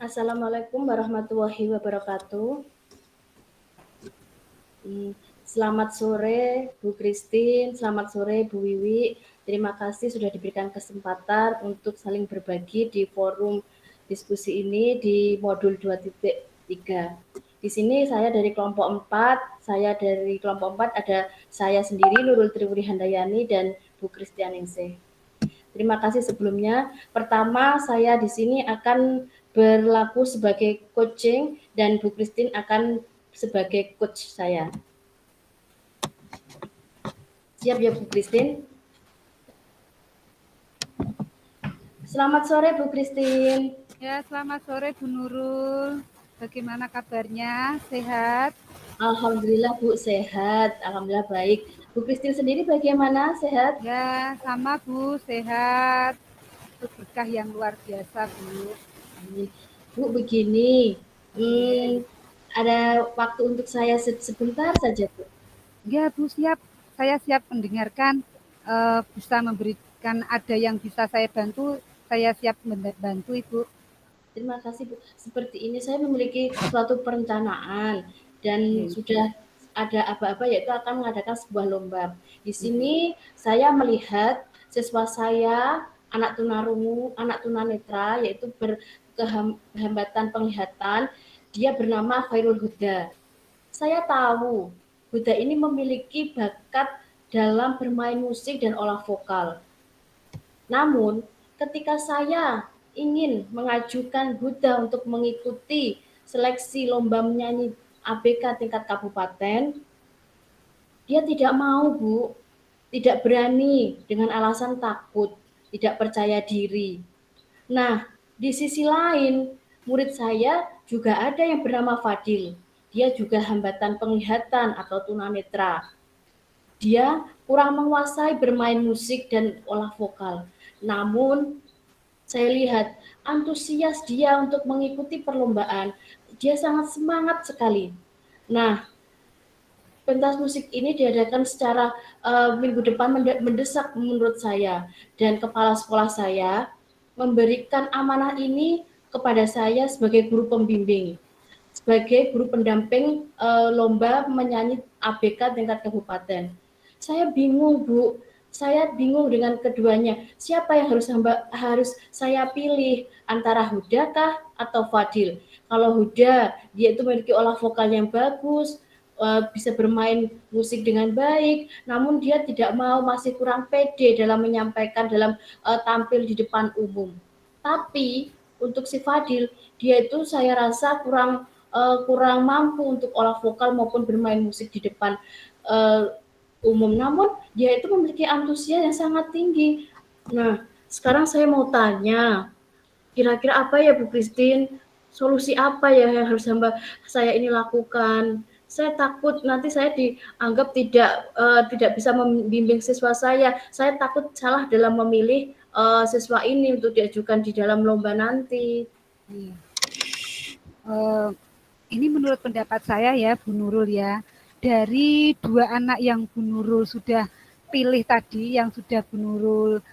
Assalamualaikum warahmatullahi wabarakatuh. Selamat sore Bu Christine, selamat sore Bu Wiwi. Terima kasih sudah diberikan kesempatan untuk saling berbagi di forum diskusi ini di modul 2.3. Di sini saya dari kelompok 4, ada saya sendiri Nurul Triwuri Handayani dan Bu Kristianingsih. Terima kasih sebelumnya. Pertama, saya di sini akan berlaku sebagai coaching dan Bu Christine akan sebagai coach saya. Siap ya Bu Christine? Selamat sore Bu Christine. Ya, selamat sore Bu Nurul. Bagaimana kabarnya? Sehat? Alhamdulillah Bu sehat, alhamdulillah baik. Bu Christine sendiri bagaimana, sehat? Ya, sama Bu, sehat. Itu berkah yang luar biasa Bu. Bu begini, ada waktu untuk saya sebentar saja Bu. Ya Bu, siap. Saya siap mendengarkan. Bisa memberikan ada yang bisa saya bantu, saya siap membantu Ibu. Terima kasih Bu. Seperti ini saya memiliki suatu perencanaan dan Ya, sudah ada aba-aba yaitu akan mengadakan sebuah lomba. Di sini saya melihat siswa saya anak tunarungu, anak tunanetra yaitu berkehambatan penglihatan. Dia bernama Khairul Huda. Saya tahu Huda ini memiliki bakat dalam bermain musik dan olah vokal. Namun, ketika saya ingin mengajukan Huda untuk mengikuti seleksi lomba menyanyi ABK tingkat kabupaten, dia tidak mau, Bu. Tidak berani dengan alasan takut, tidak percaya diri. Nah, di sisi lain, murid saya juga ada yang bernama Fadil. Dia juga hambatan penglihatan atau tunanetra. Dia kurang menguasai bermain musik dan olah vokal. Namun, saya lihat antusias dia untuk mengikuti perlombaan. Dia sangat semangat sekali. Nah, pentas musik ini diadakan secara minggu depan mendesak menurut saya, dan kepala sekolah saya memberikan amanah ini kepada saya sebagai guru pembimbing, sebagai guru pendamping lomba menyanyi ABK tingkat kabupaten. Saya bingung, Bu. Saya bingung dengan keduanya. Siapa yang harus saya pilih, antara Huda kah atau Fadil? Kalau Huda, dia itu memiliki olah vokal yang bagus, bisa bermain musik dengan baik, namun dia tidak mau, masih kurang pede dalam menyampaikan, dalam tampil di depan umum. Tapi untuk si Fadil, dia itu saya rasa kurang mampu untuk olah vokal maupun bermain musik di depan umum. Namun dia itu memiliki antusias yang sangat tinggi. Nah, sekarang saya mau tanya, kira-kira apa ya Bu Christine? Solusi apa ya yang harus saya ini lakukan? Saya takut nanti saya dianggap tidak bisa membimbing siswa saya. Saya takut salah dalam memilih siswa ini untuk diajukan di dalam lomba nanti. Iya. Ini menurut pendapat saya ya Bu Nurul ya, dari dua anak yang Bu Nurul sudah pilih tadi, yang sudah Bu Nurul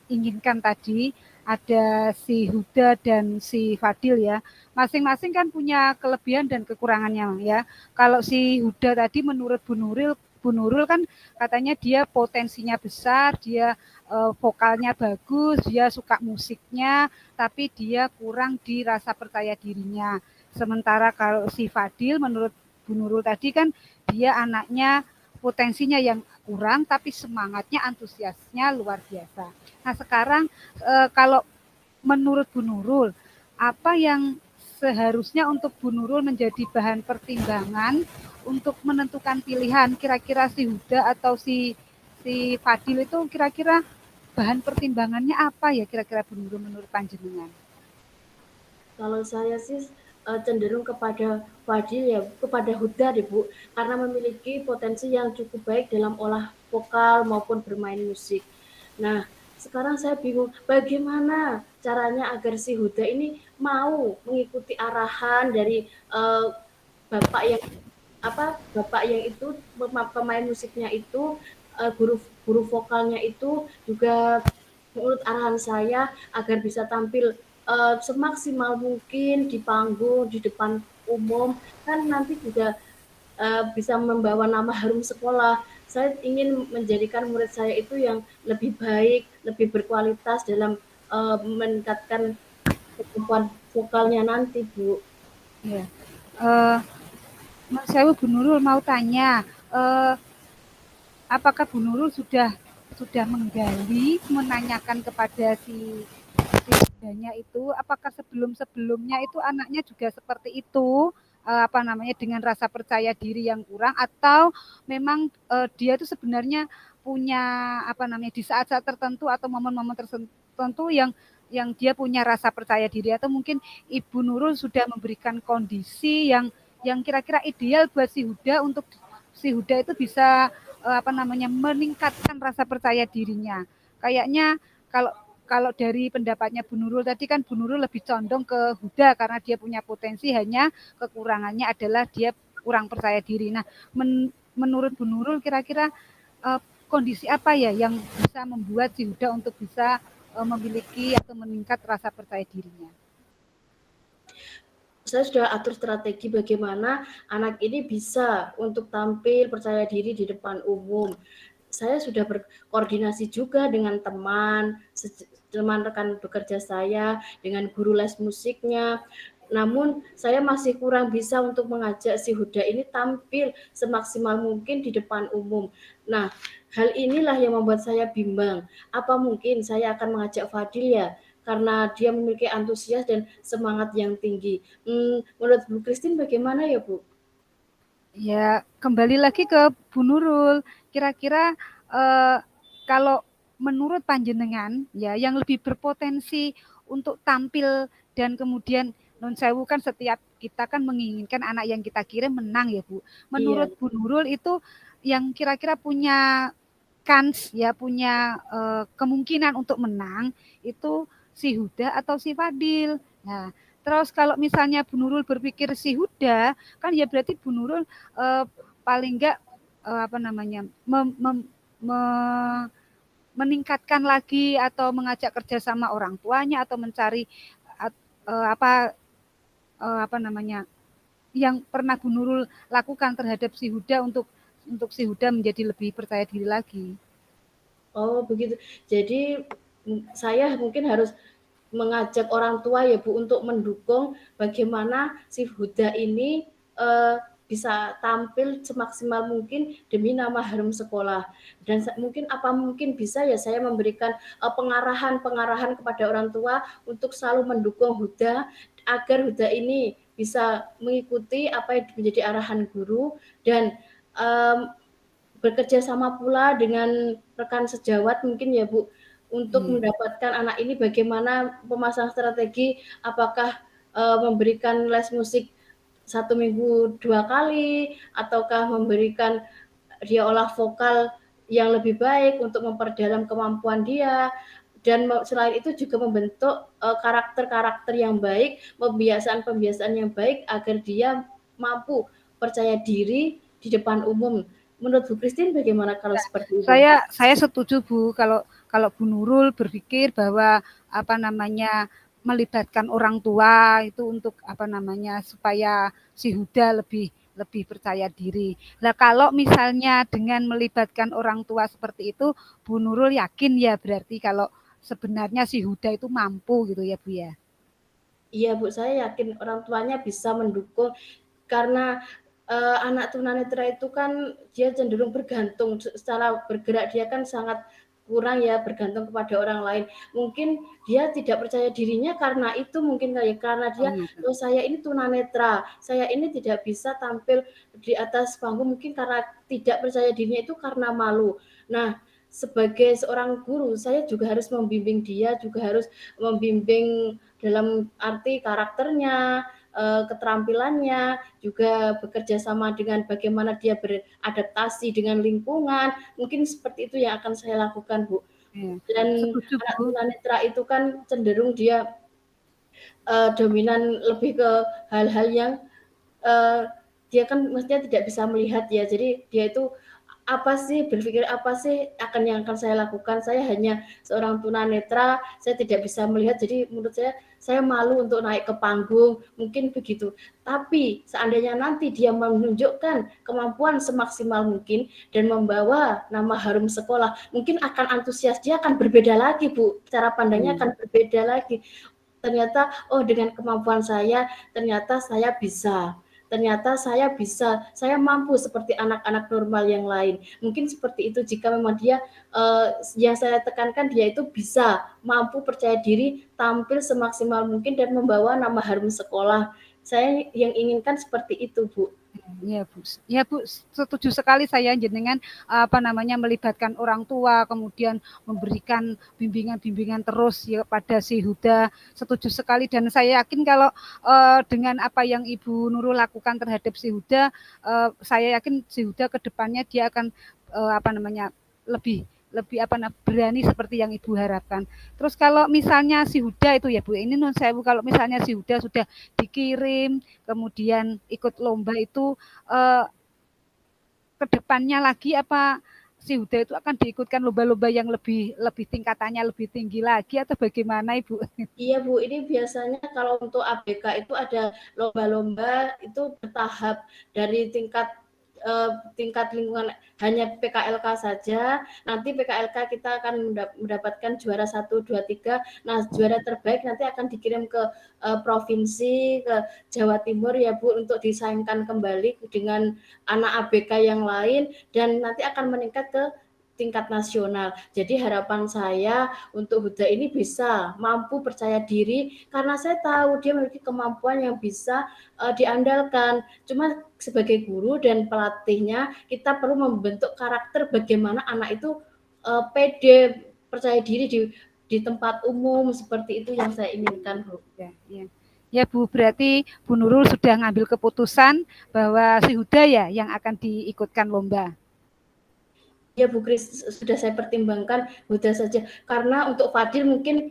inginkan tadi, ada si Huda dan si Fadil ya. Masing-masing kan punya kelebihan dan kekurangannya ya. Kalau si Huda tadi menurut Bu Nurul kan katanya dia potensinya besar, dia vokalnya bagus, dia suka musiknya, tapi dia kurang dirasa percaya dirinya. Sementara kalau si Fadil menurut Bu Nurul tadi kan dia anaknya potensinya yang kurang tapi semangatnya antusiasnya luar biasa. Nah sekarang kalau menurut Bu Nurul apa yang seharusnya untuk Bu Nurul menjadi bahan pertimbangan untuk menentukan pilihan kira-kira si Huda atau si Fadil itu kira-kira bahan pertimbangannya apa ya kira-kira Bu Nurul menurut panjenengan? Kalau saya sih cenderung kepada Fadil ya, kepada Huda deh Bu, karena memiliki potensi yang cukup baik dalam olah vokal maupun bermain musik. Nah, sekarang saya bingung bagaimana caranya agar si Huda ini mau mengikuti arahan dari uh, bapak yang bapak yang itu pemain musiknya itu, guru guru vokalnya itu juga menurut arahan saya agar bisa tampil semaksimal mungkin di panggung, di depan umum, kan nanti juga bisa membawa nama harum sekolah. Saya ingin menjadikan murid saya itu yang lebih baik, lebih berkualitas dalam meningkatkan kemampuan vokalnya nanti, Bu. Ya. Uh, Mas Sewu, Bu Nurul mau tanya, apakah Bu Nurul sudah menggali, menanyakan kepada si budanya itu, apakah sebelumnya itu anaknya juga seperti itu, apa namanya, dengan rasa percaya diri yang kurang, atau memang dia itu sebenarnya punya apa namanya, di saat-saat tertentu atau momen-momen tertentu yang dia punya rasa percaya diri, atau mungkin Ibu Nurul sudah memberikan kondisi yang kira-kira ideal buat si Huda, untuk si Huda itu bisa apa namanya, meningkatkan rasa percaya dirinya. Kayaknya kalau kalau dari pendapatnya Bu Nurul tadi kan, Bu Nurul lebih condong ke Huda karena dia punya potensi, hanya kekurangannya adalah dia kurang percaya diri. Nah, menurut Bu Nurul kira-kira kondisi apa ya yang bisa membuat si Huda untuk bisa memiliki atau meningkat rasa percaya dirinya? Saya sudah atur strategi bagaimana anak ini bisa untuk tampil percaya diri di depan umum. Saya sudah berkoordinasi juga dengan teman rekan bekerja saya, dengan guru les musiknya. Namun saya masih kurang bisa untuk mengajak si Huda ini tampil semaksimal mungkin di depan umum. Nah, hal inilah yang membuat saya bimbang. Apa mungkin saya akan mengajak Fadil ya? Karena dia memiliki antusias dan semangat yang tinggi. Menurut Bu Christine bagaimana ya, Bu? Ya, kembali lagi ke Bu Nurul. Kira-kira kalau menurut panjenengan ya, yang lebih berpotensi untuk tampil dan kemudian non sewu, kan setiap kita kan menginginkan anak yang kita kirim menang ya, Bu. Iya. Menurut Bu Nurul itu yang kira-kira punya kans ya, punya kemungkinan untuk menang itu si Huda atau si Fadil. Nah, terus kalau misalnya Bu Nurul berpikir si Huda, kan ya berarti Bu Nurul paling enggak apa namanya, meningkatkan lagi atau mengajak kerjasama orang tuanya, atau mencari apa apa namanya, yang pernah Bu Nurul lakukan terhadap si Huda, untuk si Huda menjadi lebih percaya diri lagi. Oh, begitu. Jadi saya mungkin harus mengajak orang tua ya Bu untuk mendukung bagaimana si Huda ini bisa tampil semaksimal mungkin demi nama harum sekolah. Dan mungkin bisa ya saya memberikan pengarahan kepada orang tua untuk selalu mendukung Huda agar Huda ini bisa mengikuti apa yang menjadi arahan guru, dan bekerja sama pula dengan rekan sejawat mungkin ya Bu, untuk mendapatkan anak ini bagaimana pemasang strategi, apakah memberikan les musik 1 minggu 2 kali, ataukah memberikan dia olah vokal yang lebih baik untuk memperdalam kemampuan dia, dan selain itu juga membentuk karakter-karakter yang baik, pembiasaan-pembiasaan yang baik agar dia mampu percaya diri di depan umum. Menurut Bu Christine bagaimana kalau seperti itu? Saya setuju Bu, kalau kalau Bu Nurul berpikir bahwa apa namanya, melibatkan orang tua itu untuk apa namanya, supaya si Huda lebih lebih percaya diri. Nah, kalau misalnya dengan melibatkan orang tua seperti itu, Bu Nurul yakin ya berarti kalau sebenarnya si Huda itu mampu gitu ya Bu ya? Iya Bu, saya yakin orang tuanya bisa mendukung, karena anak tunanetra itu kan dia cenderung bergantung, secara bergerak dia kan sangat kurang ya, bergantung kepada orang lain. Mungkin dia tidak percaya dirinya karena itu, mungkin karena dia, oh saya ini tunanetra, saya ini tidak bisa tampil di atas panggung, mungkin karena tidak percaya dirinya itu karena malu. Nah, sebagai seorang guru, saya juga harus membimbing dia, juga harus membimbing dalam arti karakternya, keterampilannya, juga bekerja sama dengan bagaimana dia beradaptasi dengan lingkungan. Mungkin seperti itu yang akan saya lakukan, Bu. Ya, Dan setuju anak Bu. tunanetra itu kan cenderung dia dominan lebih ke hal-hal yang dia kan mestinya tidak bisa melihat ya. Jadi dia itu berpikir apa sih yang akan saya lakukan. Saya hanya seorang tunanetra, saya tidak bisa melihat, jadi menurut saya malu untuk naik ke panggung, mungkin begitu. Tapi seandainya nanti dia menunjukkan kemampuan semaksimal mungkin dan membawa nama harum sekolah, mungkin akan antusias, dia akan berbeda lagi, Bu. Cara pandangnya akan berbeda lagi. Ternyata, oh dengan kemampuan saya, ternyata saya bisa. Ternyata saya mampu seperti anak-anak normal yang lain. Mungkin seperti itu jika memang dia, yang saya tekankan dia itu bisa, mampu, percaya diri, tampil semaksimal mungkin dan membawa nama harum sekolah. Saya yang inginkan seperti itu, Bu. Ya Bu, ya Bu, setuju sekali saya jenengan melibatkan orang tua, kemudian memberikan bimbingan-bimbingan terus ya pada si Huda. Setuju sekali dan saya yakin kalau dengan apa yang Ibu Nurul lakukan terhadap si Huda, saya yakin si Huda ke depannya dia akan lebih berani seperti yang Ibu harapkan. Terus kalau misalnya si Huda itu ya Bu, ini non sewu, kalau misalnya si Huda sudah dikirim kemudian ikut lomba itu ke depannya lagi apa si Huda itu akan diikutkan lomba-lomba yang lebih tingkatannya lebih tinggi lagi atau bagaimana Ibu? Iya Bu, ini biasanya kalau untuk ABK itu ada lomba-lomba itu bertahap dari tingkat lingkungan hanya PKLK saja. Nanti PKLK kita akan mendapatkan juara 1, 2, 3. Nah, juara terbaik nanti akan dikirim ke provinsi, ke Jawa Timur ya Bu, untuk disaingkan kembali dengan anak ABK yang lain dan nanti akan meningkat ke tingkat nasional. Jadi harapan saya untuk Huda ini bisa mampu percaya diri karena saya tahu dia memiliki kemampuan yang bisa diandalkan. Cuma sebagai guru dan pelatihnya kita perlu membentuk karakter bagaimana anak itu pede, percaya diri di tempat umum, seperti itu yang saya inginkan, Bu. Ya Bu, berarti Bu Nurul sudah ngambil keputusan bahwa si Huda ya yang akan diikutkan lomba. Ya Bu Kris, sudah saya pertimbangkan Huda saja. Karena untuk Fadil mungkin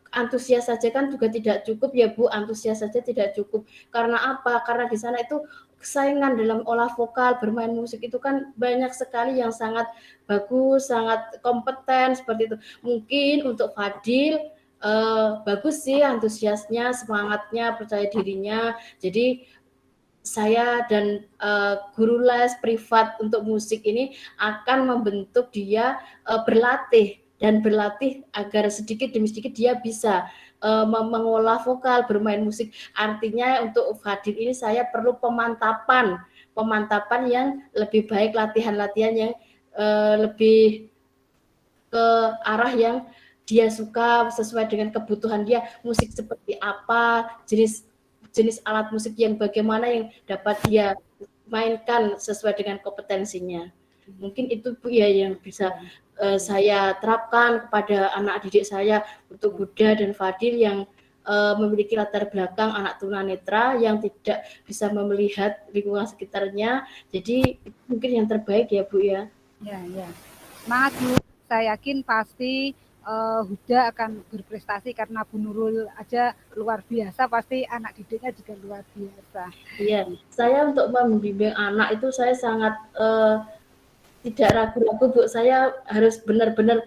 antusias saja kan juga tidak cukup ya Bu, antusias saja tidak cukup. Karena apa? Karena di sana itu saingan dalam olah vokal, bermain musik itu kan banyak sekali yang sangat bagus, sangat kompeten seperti itu. Mungkin untuk Fadil bagus sih antusiasnya, semangatnya, percaya dirinya. Jadi saya dan guru les privat untuk musik ini akan membentuk dia berlatih agar sedikit demi sedikit dia bisa mengolah vokal, bermain musik. Artinya untuk Fadil ini saya perlu pemantapan yang lebih baik, latihan-latihan yang lebih ke arah yang dia suka sesuai dengan kebutuhan dia, musik seperti apa, jenis alat musik yang bagaimana yang dapat dia mainkan sesuai dengan kompetensinya. Mungkin itu Bu ya yang bisa saya terapkan kepada anak didik saya untuk Huda dan Fadil yang memiliki latar belakang anak tunanetra yang tidak bisa melihat lingkungan sekitarnya. Jadi mungkin yang terbaik ya Bu ya. Ya. Semangat Bu. Saya yakin pasti Huda akan berprestasi karena Bu Nurul aja luar biasa, pasti anak didiknya juga luar biasa. Iya, saya untuk membimbing anak itu saya sangat tidak ragu-ragu Bu, saya harus benar-benar,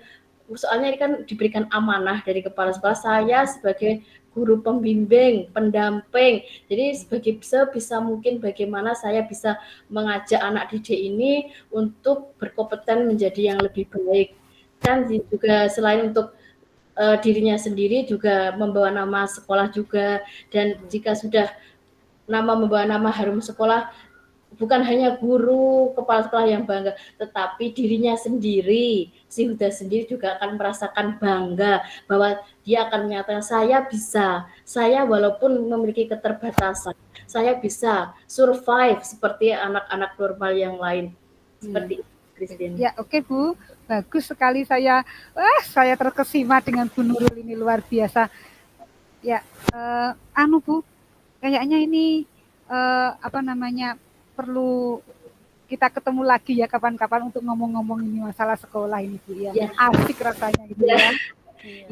soalnya ini kan diberikan amanah dari kepala sekolah, saya sebagai guru pembimbing, pendamping, jadi sebisa mungkin bagaimana saya bisa mengajak anak didik ini untuk berkompeten menjadi yang lebih baik. Kan juga selain untuk dirinya sendiri juga membawa nama sekolah juga, dan jika sudah membawa nama harum sekolah, bukan hanya guru, kepala sekolah yang bangga, tetapi dirinya sendiri, si Huda sendiri juga akan merasakan bangga bahwa dia akan menyatakan saya bisa, saya walaupun memiliki keterbatasan, saya bisa survive seperti anak-anak normal yang lain. Seperti itu, Christine. Ya, oke Bu, bagus sekali saya terkesima dengan Bu Nurul ini, luar biasa. Ya, Bu, kayaknya ini perlu kita ketemu lagi ya kapan-kapan untuk ngomong-ngomong ini masalah sekolah ini Bu ya. Asik rasanya gitu ya.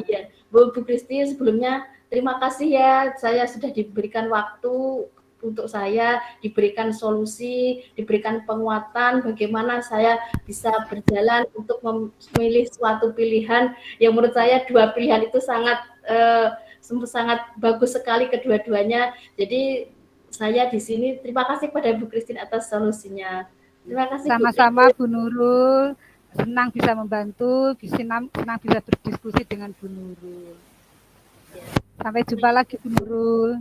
Iya, Bu Kristi, sebelumnya terima kasih ya, saya sudah diberikan waktu untuk saya, diberikan solusi, diberikan penguatan bagaimana saya bisa berjalan untuk memilih suatu pilihan yang menurut saya dua pilihan itu sangat sangat bagus sekali kedua-duanya. Jadi saya di sini terima kasih pada Bu Christine atas solusinya. Terima kasih Bu Sama-sama Christine. Bu Nurul, senang bisa membantu, senang bisa berdiskusi dengan Bu Nurul. Sampai jumpa lagi Bu Nurul.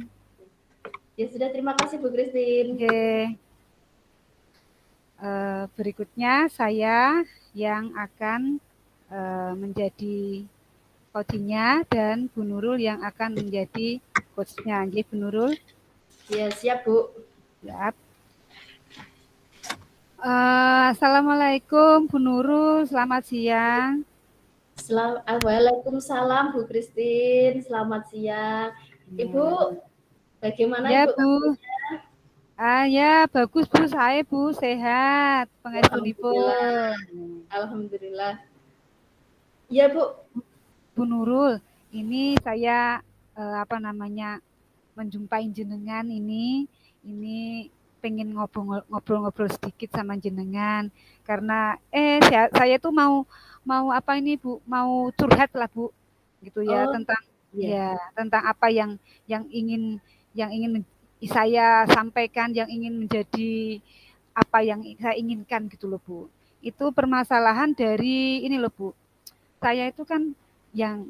Ya sudah, terima kasih Bu Christine. Oke. Berikutnya saya yang akan menjadi coachingnya dan Bu Nurul yang akan menjadi coachnya. Oke, Bu Nurul. Ya, siap Bu. Siap. Assalamualaikum Bu Nurul, selamat siang. Waalaikumsalam Bu Christine, selamat siang. Ibu, bagaimana ya, Ibu Bu. Ya bagus Bu, saya Bu sehat, Alhamdulillah. pangestunipun. Alhamdulillah. Iya Bu. Bu Nurul, ini saya menjumpai jenengan ini pengen ngobrol-ngobrol sedikit sama jenengan karena saya tuh mau apa ini Bu, mau curhat lah Bu, gitu ya, Oh, tentang iya. tentang apa yang ingin saya sampaikan, yang ingin menjadi apa yang saya inginkan gitu loh Bu. Itu permasalahan dari ini loh Bu. Saya itu kan yang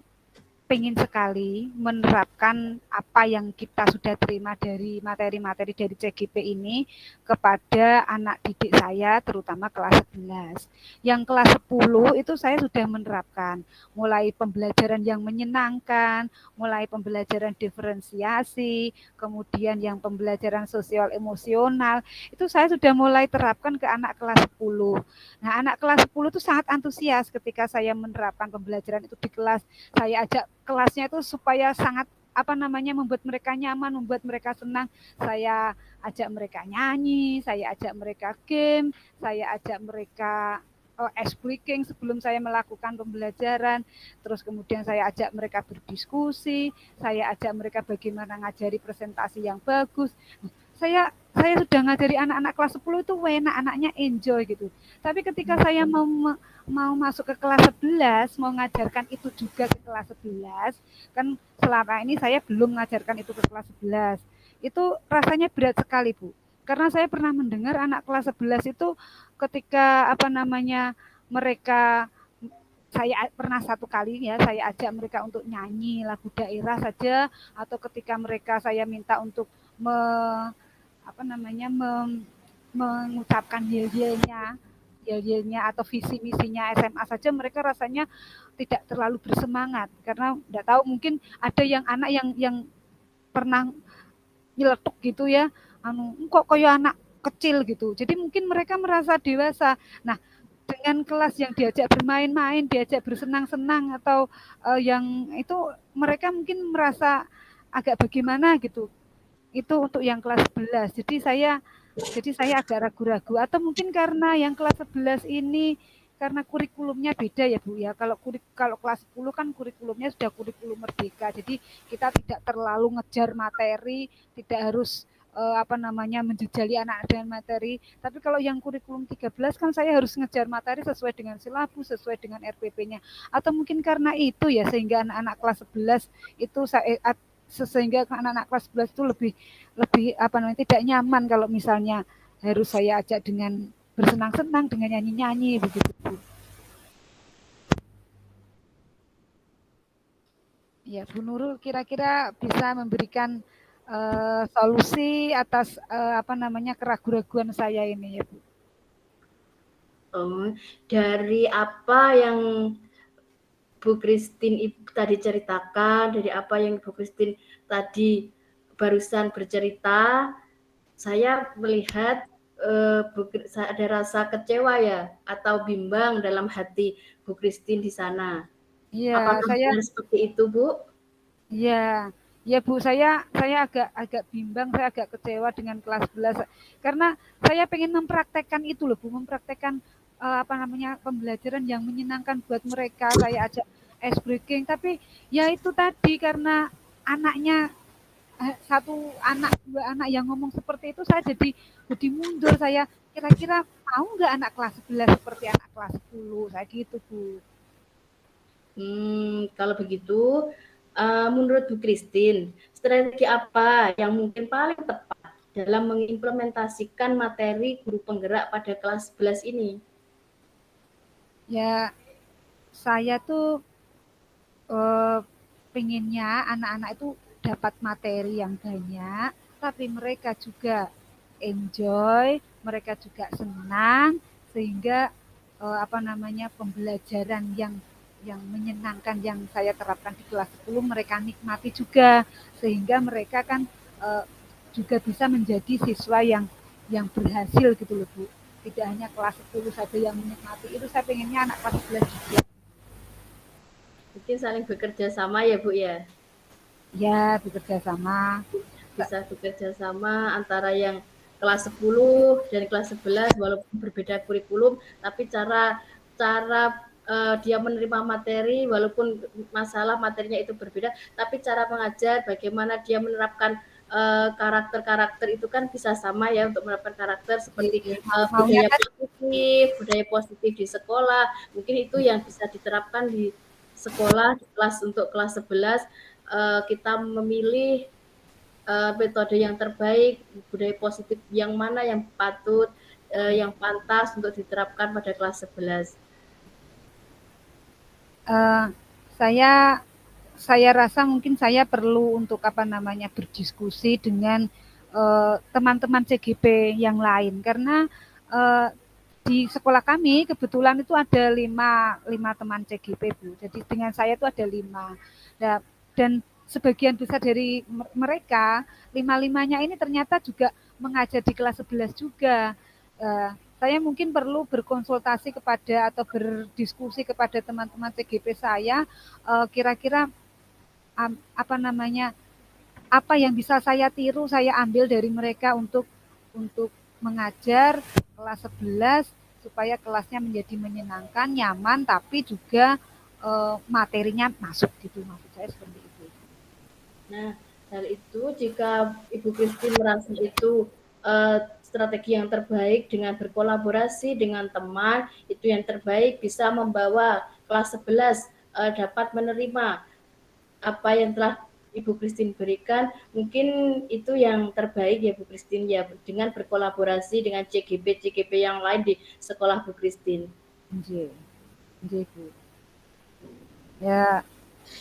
pengen sekali menerapkan apa yang kita sudah terima dari materi-materi dari CGP ini kepada anak didik saya, terutama kelas 11. Yang kelas 10 itu saya sudah menerapkan, mulai pembelajaran yang menyenangkan, mulai pembelajaran diferensiasi, kemudian yang pembelajaran sosial emosional, itu saya sudah mulai terapkan ke anak kelas 10. Nah, anak kelas 10 itu sangat antusias ketika saya menerapkan pembelajaran itu di kelas. Saya ajak kelasnya itu supaya sangat membuat mereka nyaman, membuat mereka senang. Saya ajak mereka nyanyi, saya ajak mereka game, saya ajak mereka ice breaking sebelum saya melakukan pembelajaran. Terus kemudian saya ajak mereka berdiskusi, saya ajak mereka bagaimana ngajari presentasi yang bagus. Saya sudah ngajari anak-anak kelas 10 itu enak, anaknya enjoy gitu. Tapi ketika saya mau masuk ke kelas 11, mau ngajarkan itu juga ke kelas 11, kan selama ini saya belum mengajarkan itu ke kelas 11. Itu rasanya berat sekali, Bu. Karena saya pernah mendengar anak kelas 11 itu ketika mereka saya pernah satu kali ya, saya ajak mereka untuk nyanyi lagu daerah saja, atau ketika mereka saya minta untuk mengucapkan yel-yelnya atau visi misinya SMA saja, mereka rasanya tidak terlalu bersemangat karena tidak tahu, mungkin ada yang anak yang pernah nyeletuk gitu ya, kok kayak anak kecil gitu, jadi mungkin mereka merasa dewasa. Nah, dengan kelas yang diajak bermain-main, diajak bersenang-senang, atau yang itu mereka mungkin merasa agak bagaimana gitu. Itu untuk yang kelas 11. Jadi saya agak ragu-ragu, atau mungkin karena yang kelas 11 ini karena kurikulumnya beda ya Bu ya. Kalau kelas 10 kan kurikulumnya sudah kurikulum merdeka. Jadi kita tidak terlalu ngejar materi, tidak harus menjejali anak dengan materi. Tapi kalau yang kurikulum 13 kan saya harus ngejar materi sesuai dengan silabus, sesuai dengan RPP-nya. Atau mungkin karena itu ya sehingga anak-anak kelas 11 itu sehingga anak-anak kelas 11 itu lebih tidak nyaman kalau misalnya harus saya ajak dengan bersenang-senang, dengan nyanyi-nyanyi begitu Bu. Ya, Bu Nurul kira-kira bisa memberikan solusi atas keraguan-raguan saya ini ya Bu. Dari apa yang Bu Christine tadi ceritakan, dari apa yang Bu Christine tadi barusan bercerita, saya melihat ada rasa kecewa ya atau bimbang dalam hati Bu Christine di sana. Iya, Apakah benar seperti itu, Bu? Iya. Ya Bu, saya agak bimbang, saya agak kecewa dengan kelas 11 karena saya pengen mempraktekkan itu loh Bu, mempraktekkan pembelajaran yang menyenangkan buat mereka. Saya ajak ice breaking, tapi ya itu tadi karena anaknya satu anak, dua anak yang ngomong seperti itu saya jadi mundur saya. Kira-kira mau nggak anak kelas 11 seperti anak kelas 10? Saya gitu, Bu. Kalau begitu, menurut Bu Christine, strategi apa yang mungkin paling tepat dalam mengimplementasikan materi guru penggerak pada kelas 11 ini? Ya, saya tuh eh, pengennya anak-anak itu dapat materi yang banyak, tapi mereka juga enjoy, mereka juga senang, sehingga apa namanya pembelajaran yang menyenangkan yang saya terapkan di kelas 10 mereka nikmati juga, sehingga mereka kan eh, juga bisa menjadi siswa yang berhasil gitu loh Bu. Tidak hanya kelas 10 saja yang menikmati, itu saya pengennya anak kelas 11 juga. Mungkin saling bekerja sama ya Bu ya? Ya, bekerja sama. Bisa bekerja sama antara yang kelas 10 dan kelas 11 walaupun berbeda kurikulum, tapi cara cara dia menerima materi walaupun masalah materinya itu berbeda, tapi cara mengajar bagaimana dia menerapkan karakter-karakter itu kan bisa sama ya untuk menerapkan karakter seperti Maunya kan budaya positif di sekolah. Mungkin itu yang bisa diterapkan di sekolah di kelas untuk kelas 11 kita memilih metode yang terbaik, budaya positif yang mana yang patut, yang pantas untuk diterapkan pada kelas 11. eh, saya saya rasa mungkin saya perlu untuk apa namanya berdiskusi dengan teman-teman CGP yang lain karena eh, di sekolah kami kebetulan itu ada lima teman CGP Bu. Jadi dengan saya itu ada lima. Nah, dan sebagian besar dari mereka lima-limanya ini ternyata juga mengajar di kelas 11 juga. Eh, saya mungkin perlu berkonsultasi kepada atau berdiskusi kepada teman-teman CGP saya kira-kira apa namanya apa yang bisa saya tiru saya ambil dari mereka untuk mengajar kelas 11 supaya kelasnya menjadi menyenangkan, nyaman, tapi juga materinya masuk gitu maksud saya seperti itu. Nah, hal itu jika Ibu Christine merasa itu strategi yang terbaik dengan berkolaborasi dengan teman, itu yang terbaik bisa membawa kelas 11 dapat menerima apa yang telah Ibu Christine berikan, mungkin itu yang terbaik ya Bu Christine ya, dengan berkolaborasi dengan CGP yang lain di sekolah Bu Christine. Nggih. Nggih, Bu. Ya,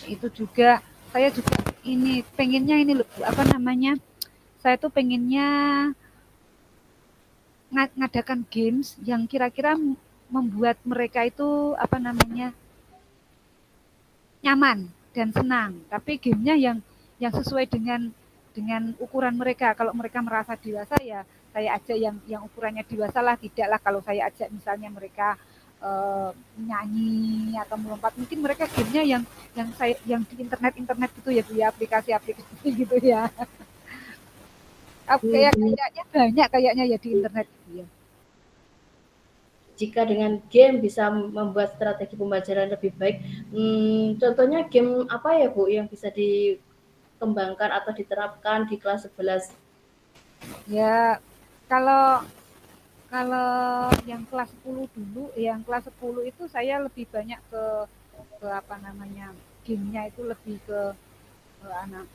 itu juga saya juga ini pengennya ini loh, apa namanya? Saya tuh pengennya ngadakan games yang kira-kira membuat mereka itu apa namanya? Nyaman dan senang. Tapi gamenya yang sesuai dengan ukuran mereka. Kalau mereka merasa dewasa ya saya ajak yang ukurannya dewasa lah, tidaklah kalau saya ajak misalnya mereka nyanyi atau melompat, mungkin mereka gamenya yang di internet gitu ya Bu ya, aplikasi-aplikasi gitu ya. Kayaknya banyak kayaknya ya di internet gitu ya. Jika dengan game bisa membuat strategi pembelajaran lebih baik, contohnya game apa ya Bu yang bisa dikembangkan atau diterapkan di kelas 11? Ya kalau kalau yang kelas 10 dulu, yang kelas 10 itu saya lebih banyak ke apa namanya gamenya itu lebih ke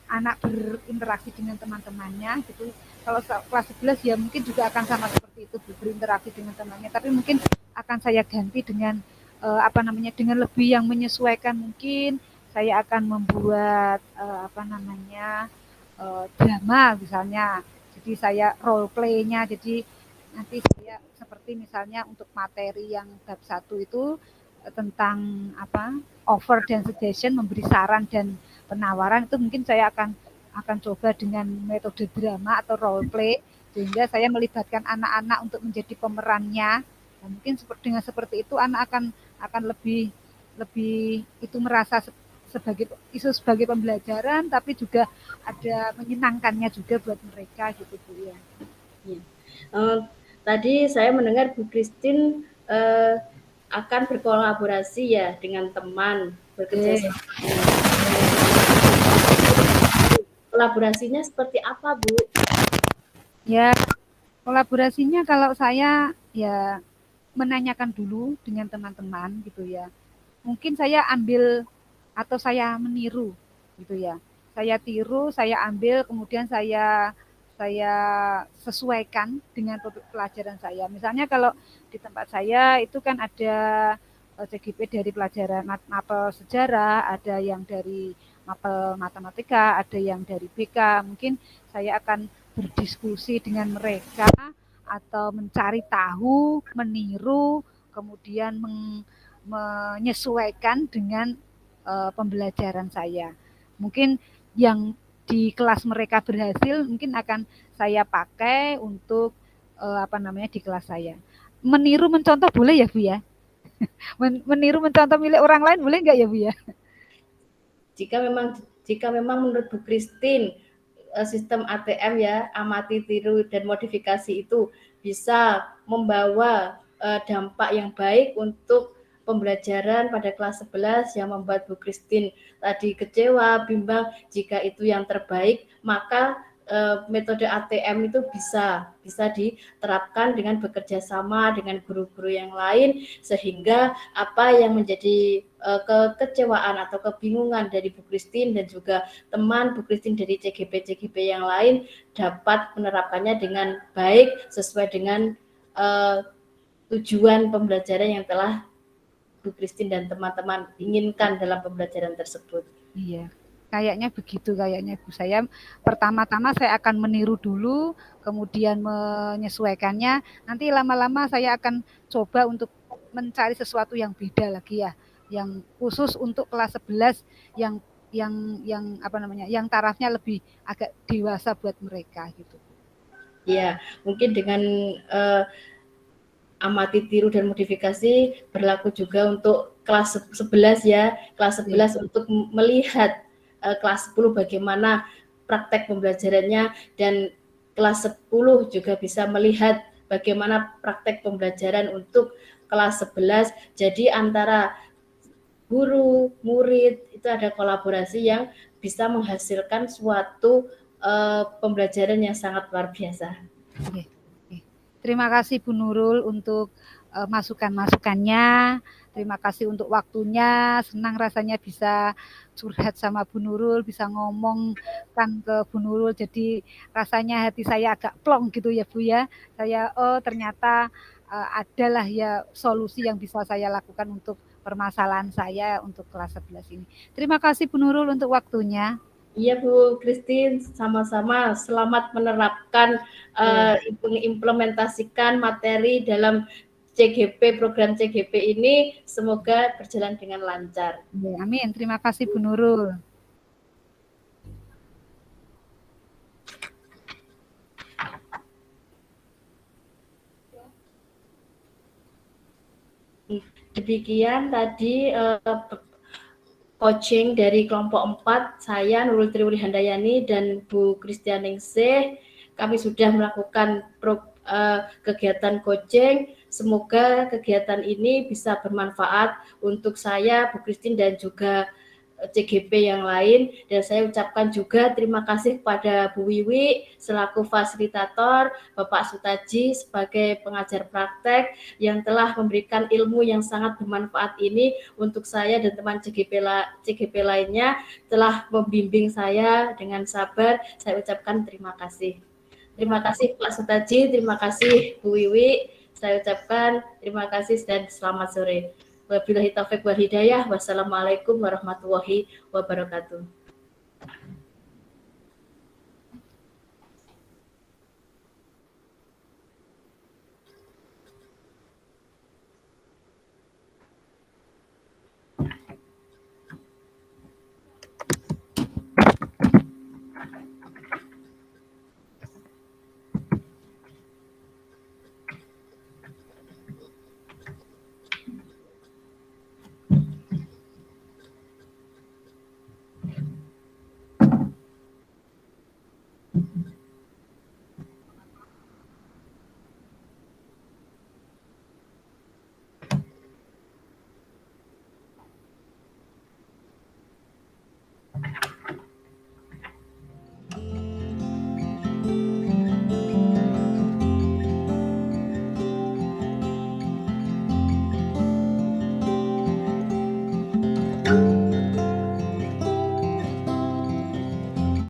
anak berinteraksi dengan teman-temannya gitu. Kalau kelas 11 ya mungkin juga akan sama seperti itu berinteraksi dengan temannya, tapi mungkin akan saya ganti dengan apa namanya dengan lebih yang menyesuaikan mungkin saya akan membuat apa namanya drama misalnya. Jadi saya role play-nya jadi nanti saya seperti misalnya untuk materi yang bab 1 itu tentang apa offer dan suggestion memberi saran dan penawaran itu mungkin saya akan coba dengan metode drama atau role play sehingga saya melibatkan anak-anak untuk menjadi pemerannya. Dan mungkin dengan seperti itu anak akan lebih lebih itu merasa sebagai isu sebagai pembelajaran tapi juga ada menyenangkannya juga buat mereka gitu Bu ya. Ya. Tadi saya mendengar Bu Christine akan berkolaborasi ya dengan teman, bekerja sama dengan kolaborasinya seperti apa, Bu? Ya, kolaborasinya kalau saya ya menanyakan dulu dengan teman-teman gitu ya. Mungkin saya ambil atau saya meniru gitu ya. Saya tiru, saya ambil, kemudian saya sesuaikan dengan topik pelajaran saya. Misalnya kalau di tempat saya itu kan ada CGP dari pelajaran mapel sejarah, ada yang dari mapel matematika, ada yang dari BK. Mungkin saya akan berdiskusi dengan mereka atau mencari tahu, meniru, kemudian menyesuaikan dengan pembelajaran saya. Mungkin yang di kelas mereka berhasil mungkin akan saya pakai untuk di kelas saya. Meniru mencontoh boleh ya Bu ya? Meniru mencontoh milik orang lain boleh nggak ya Bu ya? Jika memang menurut Bu Christine sistem ATM ya, amati, tiru, dan modifikasi itu bisa membawa dampak yang baik untuk pembelajaran pada kelas 11 yang membuat Bu Christine tadi kecewa, bimbang, jika itu yang terbaik, maka metode ATM itu bisa diterapkan dengan bekerja sama dengan guru-guru yang lain, sehingga apa yang menjadi kekecewaan atau kebingungan dari Bu Christine dan juga teman Bu Christine dari CGP yang lain dapat menerapkannya dengan baik sesuai dengan tujuan pembelajaran yang telah Bu Christine dan teman-teman inginkan dalam pembelajaran tersebut. Iya, kayaknya begitu kayaknya Bu. Saya pertama-tama saya akan meniru dulu, kemudian menyesuaikannya. Nanti lama-lama saya akan coba untuk mencari sesuatu yang beda lagi ya, yang khusus untuk kelas 11 yang yang tarafnya lebih agak dewasa buat mereka gitu. Ya, mungkin dengan amati, tiru, dan modifikasi berlaku juga untuk kelas 11 ya. Kelas 11 untuk melihat kelas 10 bagaimana praktek pembelajarannya, dan kelas 10 juga bisa melihat bagaimana praktek pembelajaran untuk kelas 11. Jadi antara guru, murid itu ada kolaborasi yang bisa menghasilkan suatu pembelajaran yang sangat luar biasa. Oke. Terima kasih Bu Nurul untuk masukan-masukannya. Terima kasih untuk waktunya. Senang rasanya bisa curhat sama Bu Nurul, bisa ngomong kan ke Bu Nurul. Jadi rasanya hati saya agak plong gitu ya Bu ya. Saya ternyata adalah ya solusi yang bisa saya lakukan untuk permasalahan saya untuk kelas 11 ini. Terima kasih Bu Nurul untuk waktunya. Iya Bu Christine, sama-sama. Selamat menerapkan, mengimplementasikan materi dalam CGP, program CGP ini. Semoga berjalan dengan lancar. Amin. Terima kasih Bu Nurul. Demikian tadi coaching dari kelompok 4, saya Nurul Triwuli Handayani dan Bu Kristianingsih. Kami sudah melakukan kegiatan coaching. Semoga kegiatan ini bisa bermanfaat untuk saya, Bu Christine, dan juga CGP yang lain. Dan saya ucapkan juga terima kasih kepada Bu Wiwi selaku fasilitator, Bapak Sutaji sebagai pengajar praktek yang telah memberikan ilmu yang sangat bermanfaat ini untuk saya dan teman CGP lainnya, telah membimbing saya dengan sabar. Saya ucapkan terima kasih. Terima kasih Pak Sutaji, terima kasih Bu Wiwi. Saya ucapkan terima kasih dan selamat sore. Wabillahi taufiq wal hidayah. Wassalamualaikum warahmatullahi wabarakatuh.